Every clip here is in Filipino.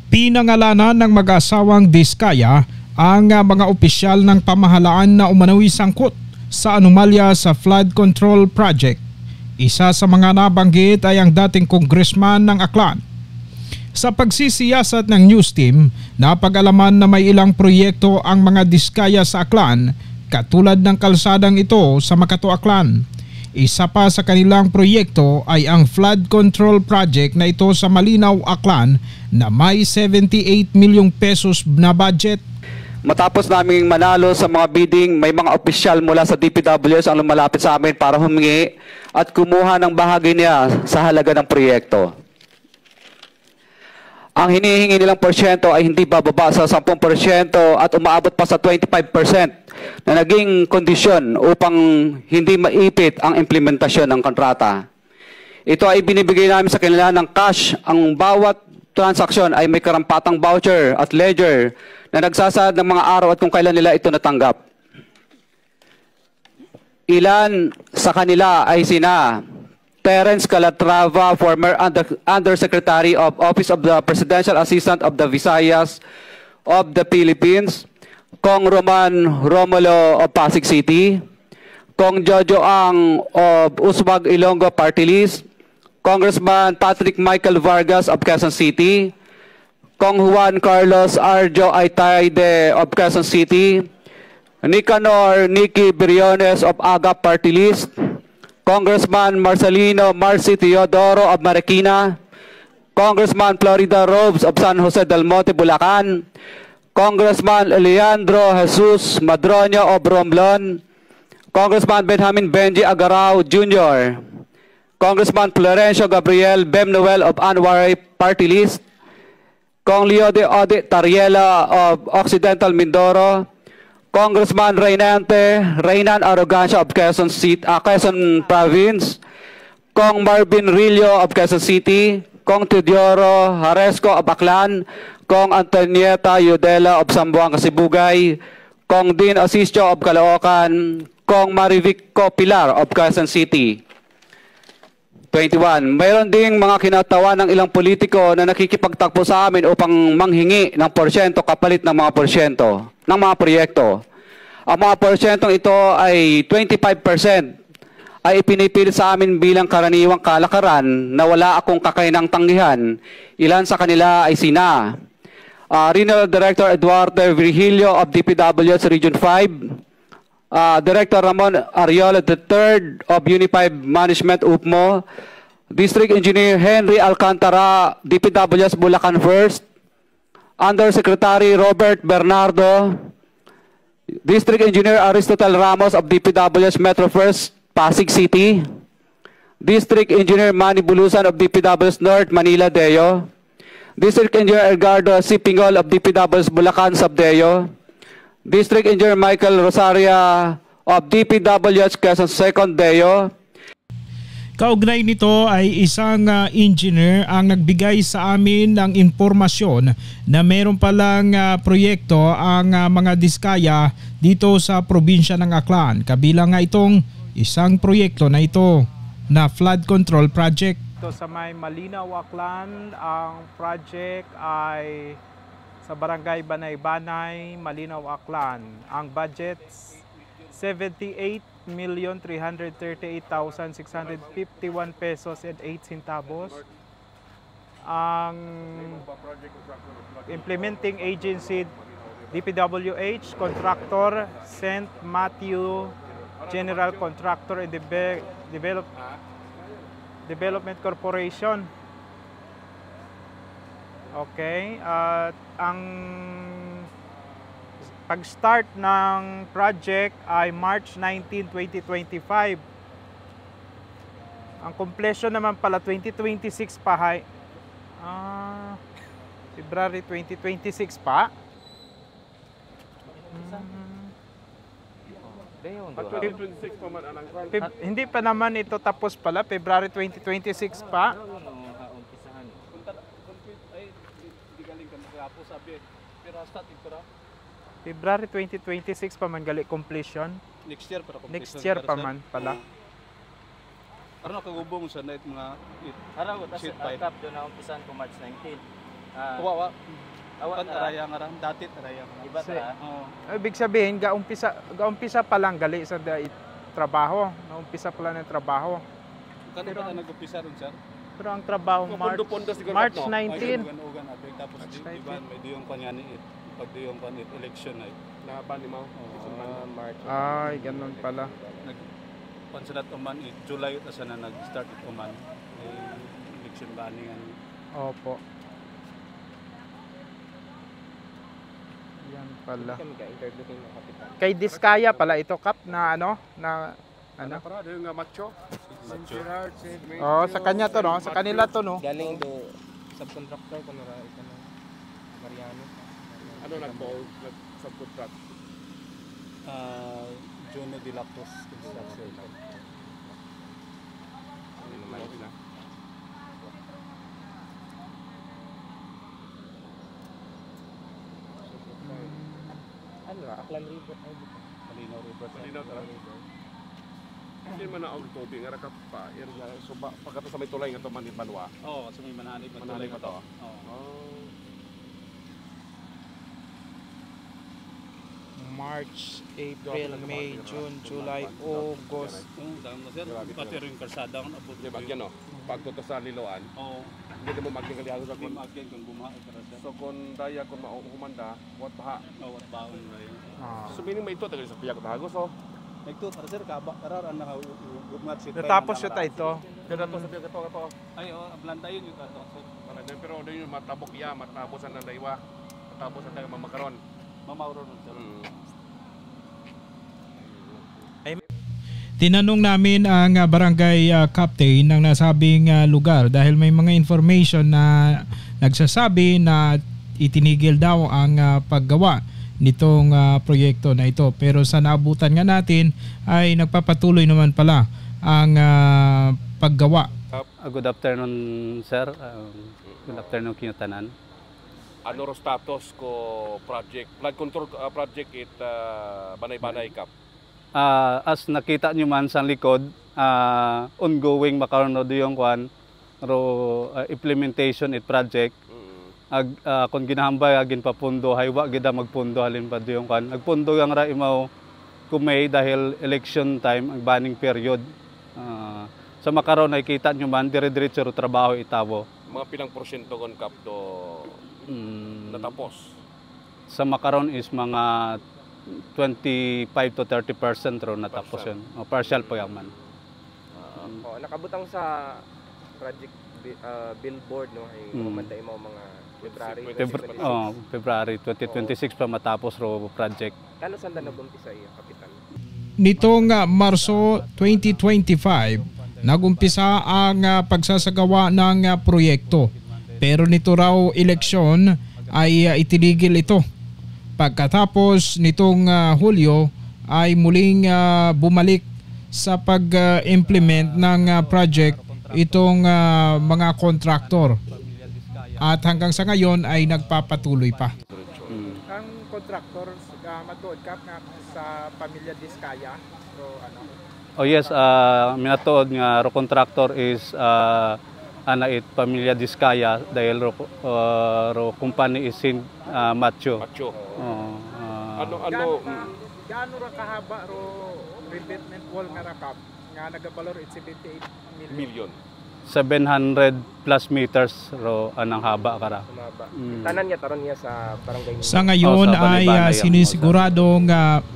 Pinangalanan ng mag-asawang Diskaya ang mga opisyal ng pamahalaan na umano'y sangkot sa anomalya sa flood control project. Isa sa mga nabanggit ay ang dating congressman ng Aklan. Sa pagsisiyasat ng news team, napag-alaman na may ilang proyekto ang mga Diskaya sa Aklan, katulad ng kalsadang ito sa Makato, Aklan. Isa pa sa kanilang proyekto ay ang flood control project na ito sa Malinaw, Aklan na may 78 milyong pesos na budget. Matapos naming manalo sa mga bidding, may mga opisyal mula sa DPWs ang lumalapit sa amin para humingi at kumuha ng bahagi niya sa halaga ng proyekto. Ang hinihingi nilang porsyento ay hindi bababa sa 10% at umaabot pa sa 25% na naging kondisyon upang hindi maipit ang implementasyon ng kontrata. Ito ay binibigay namin sa kanila ng cash. Ang bawat transaksyon ay may karampatang voucher at ledger na nagsasaad ng mga araw at kung kailan nila ito natanggap. Ilan sa kanila ay sina Terence Calatrava, former Undersecretary of Office of the Presidential Assistant of the Visayas of the Philippines, Kong Roman Romulo of Pasig City, Kong Jojo Ang of Uswag Ilonggo Party List, Congressman Patrick Michael Vargas of Quezon City, Kong Juan Carlos Arjo Aitaide of Quezon City, Nicanor Nicky Briones of Agap Party List, Congressman Marcelino Marcy Teodoro of Marikina, Congressman Florida Robes of San Jose del Monte, Bulacan, Congressman Leandro Jesus Madroño of Romblon, Congressman Benjamin Benji Agarao Jr., Congressman Florencio Gabriel Bemnoel of Anwaray Party List, Kong Leo de Ode Tariela of Occidental Mindoro, Congressman Reynan Arrogancia of Quezon Province, Kong Marvin Rillo of Quezon City, Kong Teodoro Haresco of Aklan, Kong Antonieta Yudela of Zamboanga, Sibugay, Kong Dean Asisio of Caloocan, Kong Marivico Pilar of Quezon City. 21. Mayroon ding mga kinatawan ng ilang politiko na nakikipagtakbo sa amin upang manghingi ng porsyento kapalit ng mga porsyento ng mga proyekto. Ang mga porsyentong ito ay 25% ay ipinipilit sa amin bilang karaniwang kalakaran na wala akong kakainang tanggihan. Ilan sa kanila ay sina Regional Director Eduardo Virgilio of DPWS Region 5, Director Ramon Ariola III of Unified Management UPMO, District Engineer Henry Alcantara, DPWS Bulacan First, Undersecretary Robert Bernardo, District Engineer Aristotle Ramos of DPWS Metro First, Pasig City, District Engineer Manny Bulusan of DPWS North, Manila Deo, District Engineer Edgardo C. Pingol of DPWS Bulacan Subdeo, District Engineer Michael Rosaria of DPWH Quezon Second Deo. Kaugnay nito ay isang engineer ang nagbigay sa amin ng impormasyon na meron palang proyekto ang mga Diskaya dito sa probinsya ng Aklan. Kabilang nga itong isang proyekto na ito na flood control project. Ito sa may Malinaw, Aklan, ang project ay sa Barangay Banay-Banay, Malinaw, Aklan. Ang budget 78,338,651 pesos and 8 centavos. Ang implementing agency DPWH, contractor St. Matthew General Contractor and Development Corporation. Okay, at ang pag-start ng project ay March 19, 2025. Ang completion naman pala 2026 pa, February 2026 pa. Hindi pa naman ito tapos pala, February 2026 pa. February 2026 pa man gali completion. Next year para completion. Next year pa man pala. Ano kagubong sa night mga Araw, tapos atap doon na umpisan ko March 19. Kuwawa. Awan araya nga ram dati araya nga. Iba ta. Ibig sabihin gaumpisa pa lang gali sa trabaho. Naumpisa pa lang ng trabaho. Kano ba nag-umpisa ron, sir? Pero ang trabaho March 19. Tapos di ba may diyong panyani pag diyong panit election ay laban ni mao. March. Ay, ganun pala. Pansalat uman July ta sana nag-start uman. Election banning. Opo. Yan pala. Kay Diskaya pala ito, Kap, na ano? Na ano? Para yung macho. Oh, sa kanya to, no? Sa kanila to, no? Galing do subcontractor ko na ito na Mariano. Ano nag-subcontract? Jono de la Cruz Construction. Ano, Aklan River. Malinaw River. Hindi man na ang tubig nga ka pa so pagkato sa may tulay nga to manwa. Oo, sa may manalig na tulay ka to. March, April, May, June, July, August. Dahil na sir, pati rin karsada ang abot. Di ba yan no? Pagto sa Liloan. Oo. Hindi mo maging kalihago sa Hindi maging kung bumaha karsada. So kung daya kung maumanda, wat baha. Oo, wat baon na yun. So meaning may ito tagal sa piyag tago so. Nagto para sir karar ang nakaugmat si. Natapos siya ito. Kada to sa piyag to. Ay, ablanda yun yung kato sir. Pero doon yung matabok ya, matapos ang daywa. Matapos ang taga mamakaron. Mamawro nun sir. Tinanong namin ang barangay captain ng nasabing lugar dahil may mga information na nagsasabi na itinigil daw ang paggawa nitong proyekto na ito. Pero sa naabutan nga natin ay nagpapatuloy naman pala ang paggawa. Good afternoon sir. Good afternoon kinatanan. Ano ro status ko project, flood control project it Banay-Banay Cap? As nakita nyo man sa likod, ongoing makaroon yung kwan, implementation it project. Kung ginahambay agin papundo, haywa gida magpundo halin pa yung kwan. Nagpundo yung ra imaw kumay dahil election time, ang banning period. Sa makaroon ay kita nyo man, dire-diretso trabaho itabo. Mga pilang porsyento kon Cap do natapos? Sa makaroon is mga 25 to 30% ro natapos yun. Partial po yan man. Nakabutang sa project billboard no ay mamanday mo mga February 2026 pa matapos ro project. Kano sanda nagumpisa iyo kapitan? Nitong Marso 2025, nagumpisa ang pagsasagawa ng proyekto. Pero nito raw eleksyon ay itinigil ito. Pagkatapos nitong Hulyo ay muling bumalik sa pag-implement ng project itong mga kontraktor. At hanggang sa ngayon ay nagpapatuloy pa. Ang kontraktor matuod Kap nga sa pamilya Diskaya. So ano? Oh yes, minatuod nga ro contractor is it pamilya Diskaya dahil ro company is in Macho. Gaano ra kahaba ro revetment wall nga rakap nga nagabalor 78 million. 700 plus meters ro anang haba kara. Tanan niya taron niya sa barangay. Sa ngayon ay sinisiguradong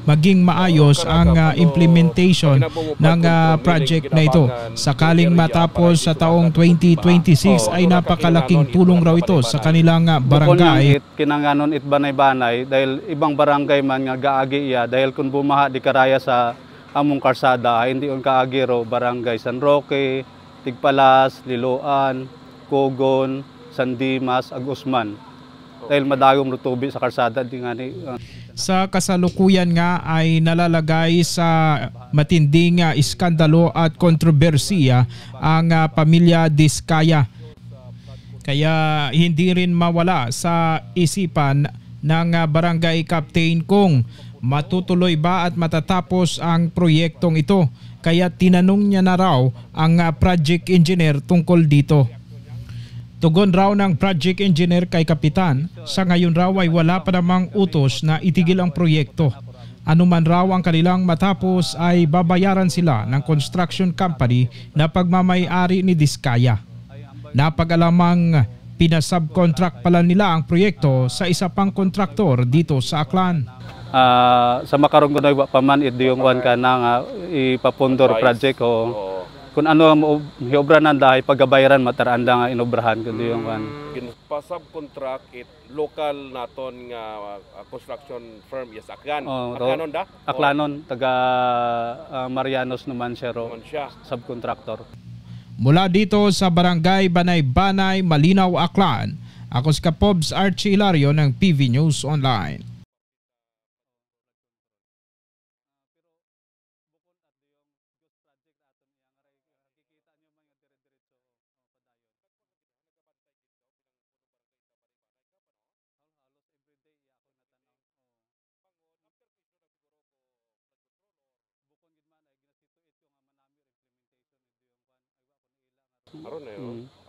maging maayos ang implementation ng project na ito. Sakaling matapos sa taong 2026 ay napakalaking tulong raw ito sa kanilang barangay. Kinanganon it Banay-Banay dahil ibang barangay man nga gaagi iya dahil kung bumaha di karaya sa among karsada hindi on kaagi ro barangay San Roque, Tigpalas, Liloan, Cogon, San Dimas, Agusman. Dahil madagong lutubi sa karsada di nga ni. Sa kasalukuyan nga ay nalalagay sa matinding iskandalo at kontrobersiya ang pamilya Diskaya. Kaya hindi rin mawala sa isipan ng barangay captain kung matutuloy ba at matatapos ang proyektong ito. Kaya tinanong niya na raw ang project engineer tungkol dito. Tugon raw ng project engineer kay Kapitan, sa ngayon raw ay wala pa namang utos na itigil ang proyekto. Ano man raw ang kanilang matapos ay babayaran sila ng construction company na pagmamay-ari ni Diskaya. Napag-alamang pinasubcontract pala nila ang proyekto sa isa pang kontraktor dito sa Aklan. Sa makarong ko na paman ito yung one ka na nga ipapundor project o kung ano ang hiobra nanda ay pagabayaran mataranda nga inobrahan kundi yung one. Pa-subcontract it local naton nga construction firm yes Aklan. Aklanon da? Aklanon taga Marianos naman siya ro. Subcontractor. Mula dito sa Barangay Banay-Banay, Malinaw, Aklan, ako si Kapobs Archie Hilario ng PV News Online.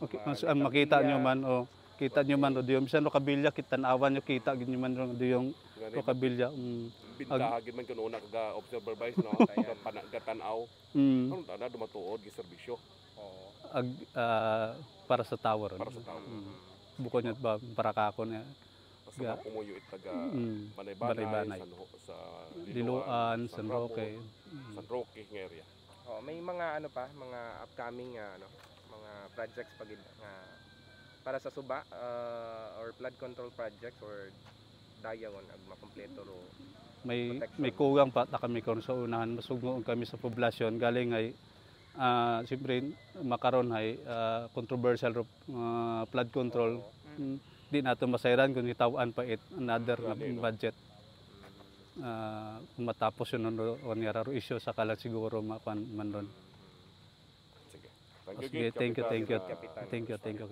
Okay. Makita nyo man o kita nyo man o diyon bisan lokabilya kita naawan nyo kita gid nyo man ro diyong lokabilya. Bintahagid man kuno una kaga observer vice no gatanaw. Ano tada dumatuod gi serbisyo. Para sa tower. Para sa tower. Bukod nyo ba para kakon ya. Sa pumuyo it taga Banay-Banay sa Liloan, San Roque. San Roque ng area. May mga ano pa, mga upcoming mga projects pag nga para sa suba or flood control projects or dayawan ag makompleto ro may kugang pa ta kami kon sa unahan masugno kami sa poblasyon galing ay siyempre makaron ay controversial flood control di nato masayran kun hitawan pa it another budget matapos yun on yararo issue sa kalang siguro man ron. Sige. Thank you. Thank you.